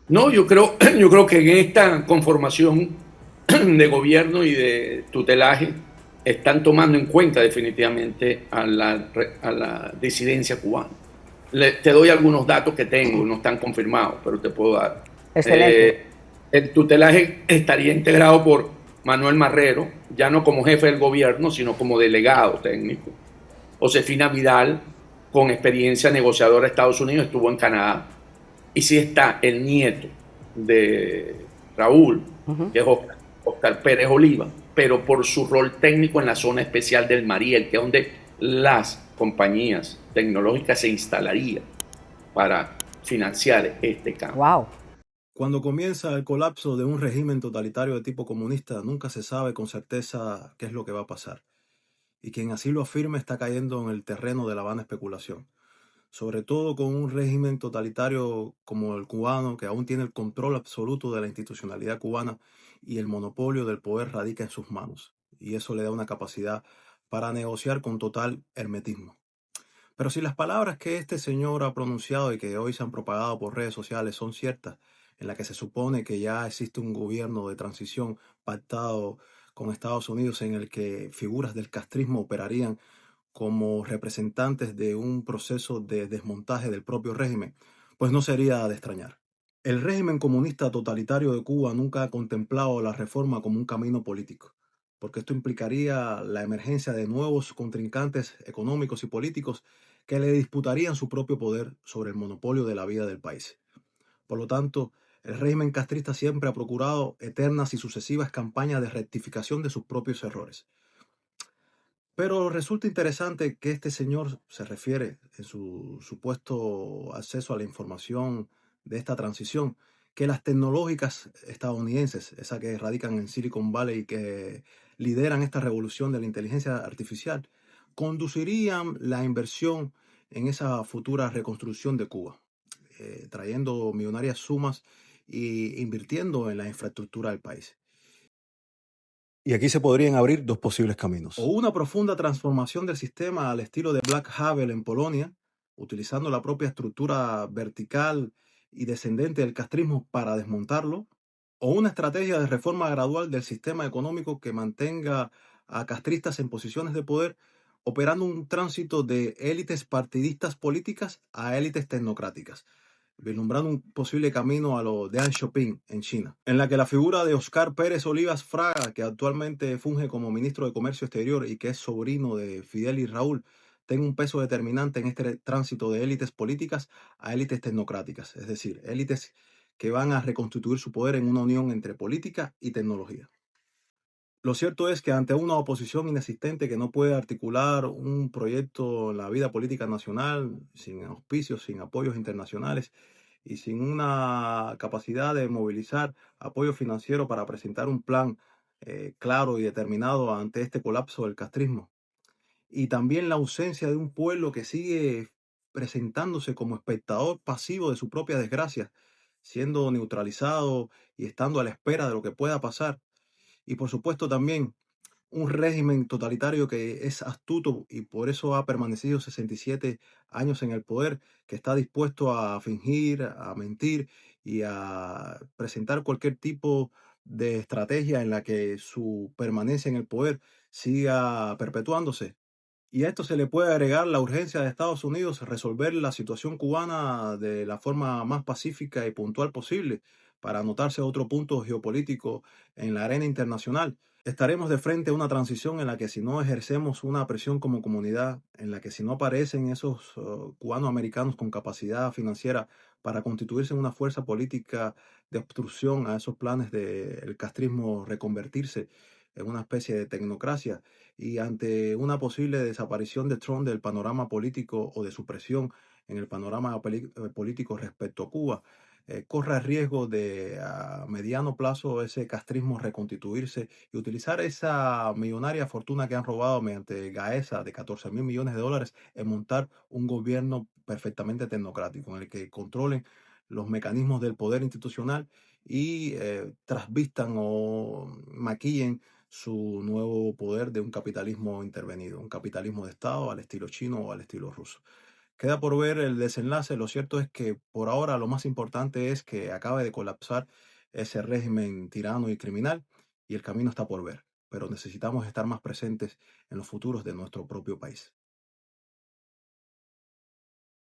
No, yo creo que en esta conformación de gobierno y de tutelaje están tomando en cuenta definitivamente a la disidencia cubana. Te doy algunos datos que tengo, no están confirmados, pero te puedo dar. Excelente. Eh, el tutelaje estaría integrado por Manuel Marrero, ya no como jefe del gobierno, sino como delegado técnico. Josefina Vidal, con experiencia negociadora de Estados Unidos, estuvo en Canadá. Y sí está el nieto de Raúl, Ujú. que es Oscar Pérez Oliva, pero por su rol técnico en la zona especial del Mariel, que es donde las compañías tecnológicas se instalarían para financiar este cambio. Wow. Cuando comienza el colapso de un régimen totalitario de tipo comunista, nunca se sabe con certeza qué es lo que va a pasar. Y quien así lo afirme está cayendo en el terreno de la vana especulación. Sobre todo con un régimen totalitario como el cubano, que aún tiene el control absoluto de la institucionalidad cubana y el monopolio del poder radica en sus manos. Y eso le da una capacidad para negociar con total hermetismo. Pero si las palabras que este señor ha pronunciado y que hoy se han propagado por redes sociales son ciertas, en la que se supone que ya existe un gobierno de transición pactado con Estados Unidos en el que figuras del castrismo operarían como representantes de un proceso de desmontaje del propio régimen, pues no sería de extrañar. El régimen comunista totalitario de Cuba nunca ha contemplado la reforma como un camino político, porque esto implicaría la emergencia de nuevos contrincantes económicos y políticos que le disputarían su propio poder sobre el monopolio de la vida del país. Por lo tanto, el régimen castrista siempre ha procurado eternas y sucesivas campañas de rectificación de sus propios errores. Pero resulta interesante que este señor se refiere en su supuesto acceso a la información de esta transición, que las tecnológicas estadounidenses, esas que radican en Silicon Valley y que lideran esta revolución de la inteligencia artificial, conducirían la inversión en esa futura reconstrucción de Cuba, trayendo millonarias sumas e invirtiendo en la infraestructura del país. Y aquí se podrían abrir dos posibles caminos. O una profunda transformación del sistema al estilo de Black Havel en Polonia, utilizando la propia estructura vertical y descendente del castrismo para desmontarlo, o una estrategia de reforma gradual del sistema económico que mantenga a castristas en posiciones de poder, operando un tránsito de élites partidistas políticas a élites tecnocráticas, vislumbrando un posible camino a lo de Deng Xiaoping en China, en la que la figura de Oscar Pérez Olivas Fraga, que actualmente funge como ministro de Comercio Exterior y que es sobrino de Fidel y Raúl, tenga un peso determinante en este tránsito de élites políticas a élites tecnocráticas, es decir, élites que van a reconstituir su poder en una unión entre política y tecnología. Lo cierto es que ante una oposición inexistente que no puede articular un proyecto en la vida política nacional, sin auspicios, sin apoyos internacionales y sin una capacidad de movilizar apoyo financiero para presentar un plan claro y determinado ante este colapso del castrismo, y también la ausencia de un pueblo que sigue presentándose como espectador pasivo de su propia desgracia, siendo neutralizado y estando a la espera de lo que pueda pasar. Y por supuesto también un régimen totalitario que es astuto y por eso ha permanecido 67 años en el poder, que está dispuesto a fingir, a mentir y a presentar cualquier tipo de estrategia en la que su permanencia en el poder siga perpetuándose. Y a esto se le puede agregar la urgencia de Estados Unidos resolver la situación cubana de la forma más pacífica y puntual posible para anotarse otro punto geopolítico en la arena internacional. Estaremos de frente a una transición en la que si no ejercemos una presión como comunidad, en la que si no aparecen esos cubanos americanos con capacidad financiera para constituirse en una fuerza política de obstrucción a esos planes del castrismo reconvertirse en una especie de tecnocracia, y ante una posible desaparición de Trump del panorama político o de su presión en el panorama político respecto a Cuba, corre el riesgo de a mediano plazo ese castrismo reconstituirse y utilizar esa millonaria fortuna que han robado mediante Gaesa de 14.000 millones de dólares en montar un gobierno perfectamente tecnocrático en el que controlen los mecanismos del poder institucional y trasvistan o maquillen su nuevo poder de un capitalismo intervenido, un capitalismo de Estado al estilo chino o al estilo ruso. Queda por ver el desenlace. Lo cierto es que por ahora lo más importante es que acabe de colapsar ese régimen tirano y criminal y el camino está por ver. Pero necesitamos estar más presentes en los futuros de nuestro propio país.